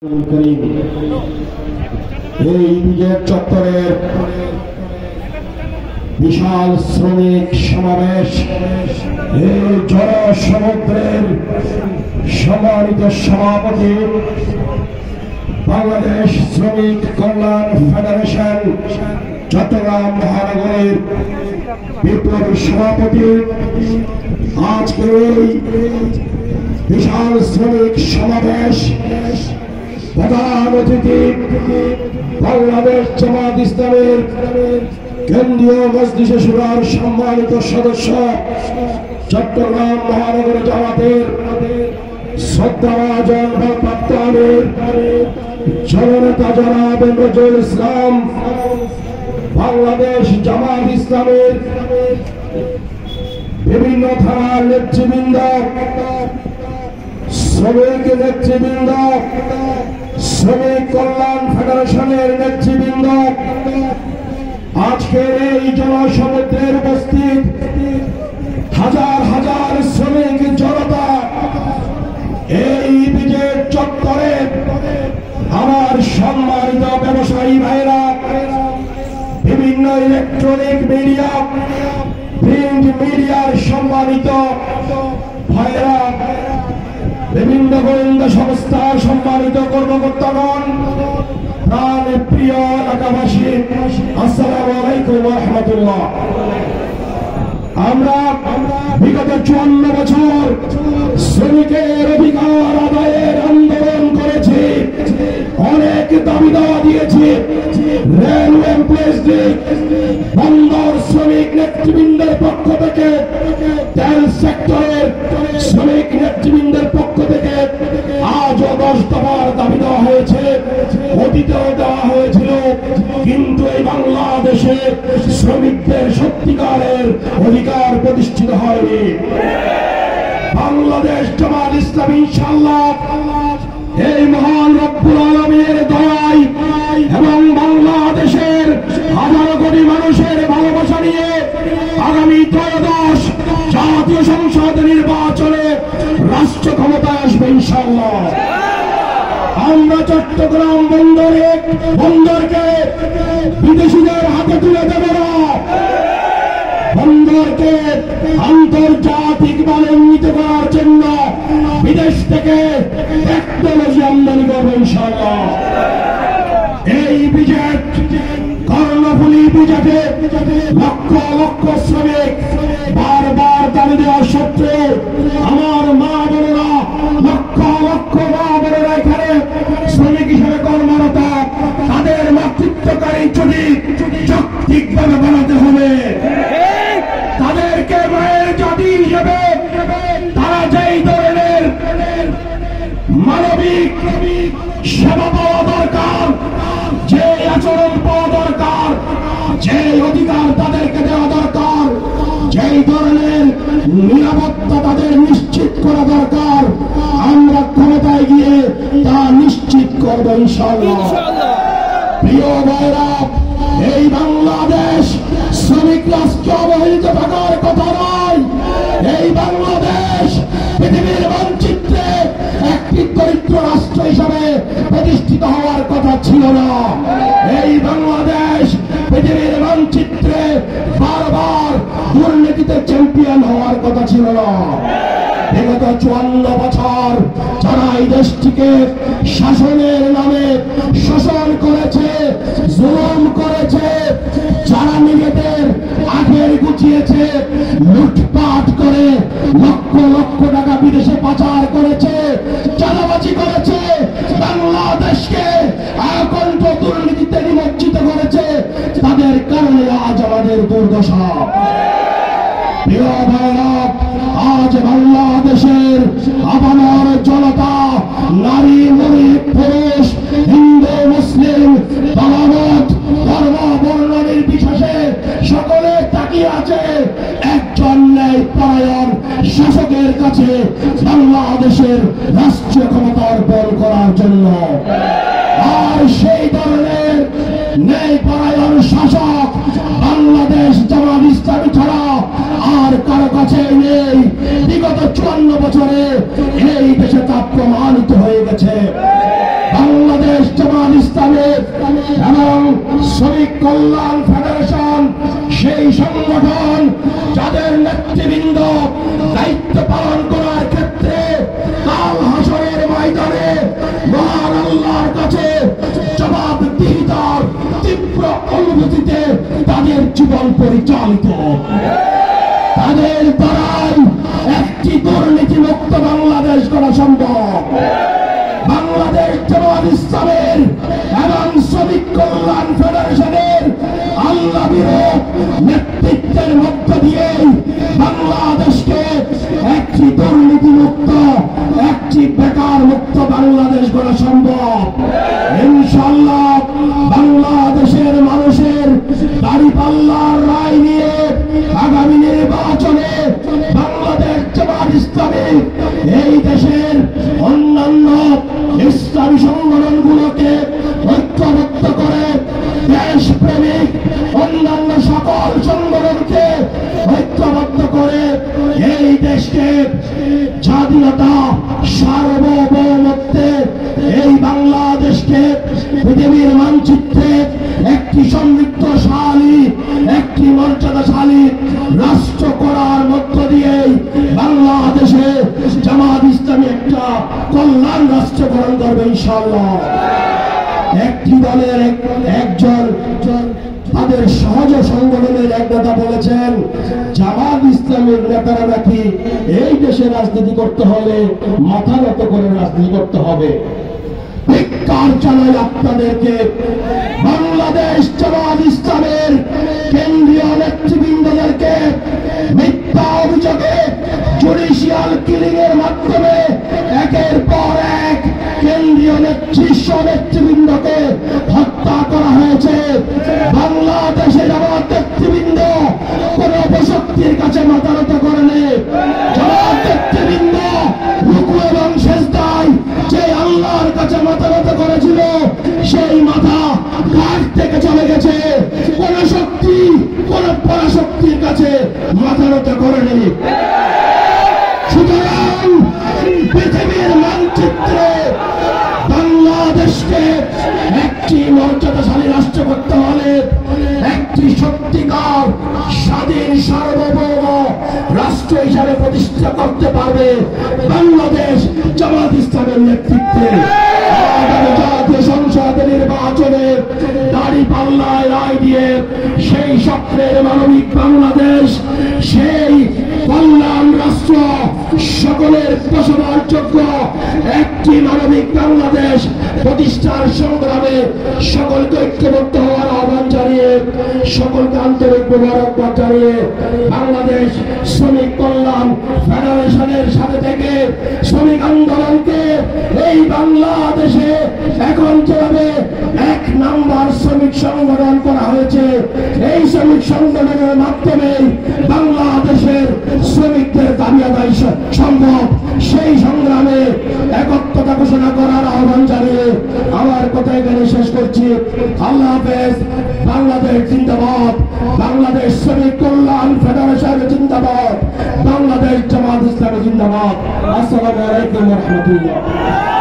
এই বিজয় চত্বরের বিশাল শ্রমিক সমাবেশ, এই জনসমুদ্রের সম্মানিত সভাপতি, বাংলাদেশ শ্রমিক কল্যাণ ফেডারেশন চট্টগ্রাম মহানগরের বিপ্লবী সভাপতি, আজকের এই বিশাল শ্রমিক সমাবেশ প্রধান অতিথি বাংলাদেশ জামাত ইসলামের কেন্দ্রীয় মজলিসে শুরার সম্মানিত সদস্য, চট্টগ্রাম মহানগর জামাতের শ্রদ্ধাভাজন ভারপ্রাপ্ত আমির জননেতা জনাব নজরুল ইসলাম, বাংলাদেশ জামাত ইসলামের বিভিন্ন থানার নেতৃবৃন্দ, শ্রমিক নেতৃবৃন্দ, শ্রমিক কল্যাণ ফেডারেশনের নেতৃবৃন্দ, আজকের এই জনসমুদ্রের উপস্থিত হাজার হাজার শ্রমিক জনতা, এই বিজয় চত্বরে আমার সম্মানিত ব্যবসায়ী ভাইরা, বিভিন্ন ইলেকট্রনিক মিডিয়া, প্রিন্ট মিডিয়ার সম্মানিত ভাইরা, বিভিন্ন গোয়েন্দা সংস্থার সম্মানিত কর্মকর্তাগণ, প্রাণ প্রিয় এলাকাবাসী, আসসালামু আলাইকুম ওয়া রাহমাতুল্লাহ। আমরা বিগত 54 বছর শ্রমিকের অধিকার আদায়ের আন্দোলন করেছি, অনেক দাবি দাওয়া দিয়েছি। রেলওয়ে এমপ্লয়িজ লীগ, বন্দর শ্রমিক নেতৃবৃন্দের পক্ষ থেকে, তেল সেক্টরের শ্রমিক নেতৃবৃন্দের পক্ষ থেকে আজও 10 দফার দাবি দেওয়া হয়েছে, অতীতেও দেওয়া হয়েছিল, কিন্তু এই বাংলাদেশে শ্রমিকদের সত্যিকারের অধিকার প্রতিষ্ঠিত হয়নি। বাংলাদেশ জামাত ইসলাম ইনশাআল্লাহ এই মহান রব্বুল আলামিনের দয়ায় এবং বাংলাদেশের হাজার কোটি মানুষের ভালোবাসা নিয়ে আগামী 13 জাতীয় সংসদ নির্বাচনে রাষ্ট্র ক্ষমতায় আসবে ইনশাআল্লাহ। আমরা চট্টগ্রাম বন্দরকে বিদেশিদের হাতে তুলে দেব না, বন্দরকে আন্তর্জাতিকভাবে উন্নীত করার জন্য বিদেশ থেকে টেকনোলজি আমদানি করবে ইনশাআল্লাহ। এই বিজয় কর্ণফুলী বিজেপে লক্ষ লক্ষ শ্রমিক বারবার দাবি দেওয়ার সত্ত্বেও আমার মা বোনেরা, লক্ষ লক্ষ মা বোনেরা এখানে শ্রমিক হিসেবে কর্মরত, তাদের মাতৃত্বকারী ছুটি যৌক্তিকভাবে বানাতে হবে। তাদেরকে মায়ের জাতি হিসেবে তারা যেই ধরনের মানবিক সেবা পাওয়া দরকার, যে আচরণ পাওয়া দরকার, যে অধিকার তাদেরকে দেওয়া দরকার, যেই ধরনের নিরাপত্তা তাদের নিশ্চিত করা দরকার, আমরা ক্ষমতায় গিয়ে তা নিশ্চিত করবো ইনশাআল্লাহ। প্রিয় ভাইরা, এই বাংলাদেশ শ্রমিক রাষ্ট্র অবহেলিত থাকার কথা নয়। এই বাংলাদেশ পৃথিবীর মানচিত্রে একটি দরিদ্র রাষ্ট্র হিসাবে প্রতিষ্ঠিত হওয়ার কথা ছিল না। এই বাংলাদেশ পৃথিবীর মানচিত্রে বারবার দুর্নীতিতে চ্যাম্পিয়ন হওয়ার কথা ছিল না। বিগত 54 বছর যারা এই দেশটিকে শাসনের নামে শোষণ করেছে, জুলুম করেছে, যারা নিজেদের আখের গুছিয়েছে, লুটপাট করে লক্ষ লক্ষ টাকা বিদেশে পাচার করেছে, চাঁদাবাজি করেছে, বাংলাদেশকে আকণ্ঠ দুর্নীতিতে নিমজ্জিত করেছে, তাদের কারণে আজ আমাদের দুর্দশা। প্রিয় ভাইরা, আজ বাংলাদেশের আপামর জনতা, নারী নারী পুরুষ, হিন্দু মুসলিম, বামামত, ধর্ম বর্ণ নির্বিশেষে সকলে তাকিয়ে আছে একজন ন্যায় পরায়ণ শাসকের কাছে বাংলাদেশের রাষ্ট্রীয় ক্ষমতা অর্পণ করার জন্য। আর সেই ধরনের ন্যায় পরায়ণ শাসক বাংলাদেশ জামাত ইসলামী ছাড়া আর কারো কাছে নেই। বিগত 54 বছরে এই দেশে তা প্রমাণিত হয়ে গেছে। ইসলামী এবং শ্রমিক কল্যাণ ফেডারেশন সেই সংগঠন যাদের নেতৃবৃন্দ দায়িত্ব পালন করার ক্ষেত্রে কাল হাসরের ময়দানে মহান আল্লাহর কাছে জবাবদিহিতার তীব্র অনুভূতিতে তাদের জীবন পরিচালিত, তাদের দ্বারাই একটি দুর্নীতি মুক্ত বাংলাদেশ করা সম্ভব। বাংলাদেশ জামাত ইসলামের এবং শ্রমিক কল্যাণ ফেডারেশনের আল্লাহ নেতৃত্বের মধ্য দিয়ে বাংলাদেশকে একটি দুর্নীতি মুক্ত, একটি বেকার মুক্ত বাংলাদেশ গড়া সম্ভব। ইনশাআল্লাহ বাংলাদেশের মানুষের দাঁড়িপাল্লার রায় নিয়ে আগামী নির্বাচনে বাংলাদেশ জামাত ইসলামী এই দেশের অন্যান্য ইসলামী সংগঠনগুলোকে ঐক্যবদ্ধ করে দেশপ্রেমিক অন্যান্য সকল সংগঠনকে ঐক্যবদ্ধ করে এই দেশকে স্বাধীনতা সার্বভৌমত্বে এই বাংলাদেশকে পৃথিবীর মানচিত্রে একটি সমৃদ্ধশালী, একটি মর্যাদাশালী রাষ্ট্র করার মধ্য দিয়ে বাংলাদেশে জামাত ইসলামী একটা কল্যাণ রাষ্ট্র গ্রহণ করবে ইনশাআল্লাহ। একটি দলের একজন তাদের সহজ সংগঠনের এক নেতা বলেছেন, জামাত ইসলামের নেতারা নাকি এই দেশে রাজনীতি করতে হলে মাথা নত করে রাজনীতি করতে হবে। ধিক্কার জানাই আপনাদেরকে। বাংলাদেশ জামাত ইসলামের কেন্দ্রীয় নেতৃবৃন্দদেরকে মিথ্যা অভিযোগে জুডিশিয়াল কিলিং এর মাধ্যমে একের পর এক কেন্দ্রীয় শীর্ষ নেতৃবৃন্দকে হত্যা করা হয়েছে। বাংলাদেশে জামাত নেতৃবৃন্দ কোন অপশক্তির কাছে মাথা নত করেনি। জামাত নেতৃবৃন্দ রুকু এবং সেজদায় যে আল্লাহর কাছে মাথা নত করেছিল সেই মাথা ঘাট থেকে চলে গেছে। কোন শক্তি, কোন পরাশক্তির কাছে মাথা নত করেনি। সুতরাং পৃথিবীর মানচিত্রে বাংলাদেশকে একটি মর্যাদাশালী রাষ্ট্র করতে হলে, একটি সত্যিকার স্বাধীন সার্বভৌম রাষ্ট্র হিসাবে প্রতিষ্ঠা করতে পারবে বাংলাদেশ জামাত ইসলামের নেতৃত্বে। আগামী জাতীয় সংসদ নির্বাচনে দাঁড়িপাল্লায় রায় দিয়ে সেই স্বপ্নের মানবিক বাংলাদেশ, সেই কল্যাণ রাষ্ট্র, সকলের বসবাসযোগ্য একটি মানবিক বাংলাদেশ প্রতিষ্ঠার সংগ্রামে সকলকে ঐক্যবদ্ধ হওয়ার আহ্বান জানিয়ে, সকলকে আন্তরিক মোবারকবাদ জানিয়ে বাংলাদেশ শ্রমিক কল্যাণ ফেডারেশনের সাথে থেকে শ্রমিক আন্দোলনকে এই বাংলাদেশে এখন যেভাবে এক নাম্বার শ্রমিক সংগঠন করা হয়েছে, এই শ্রমিক সংগঠনের মাধ্যমে বাংলাদেশের শ্রমিকদের দাবি আদায় সম্ভব। সেই সংগ্রামে একত্রতা ঘোষণা করার আহ্বান জানিয়ে আমার কথা এখানে শেষ করছি। আল্লাহ হাফেজ। বাংলাদেশ জিন্দাবাদ, বাংলাদেশ শ্রমিক কল্যাণ ফেডারেশন জিন্দাবাদ, বাংলাদেশ জামাত ইসলামী জিন্দাবাদ। আসসালামু আলাইকুম ওয়া রাহমাতুল্লাহ।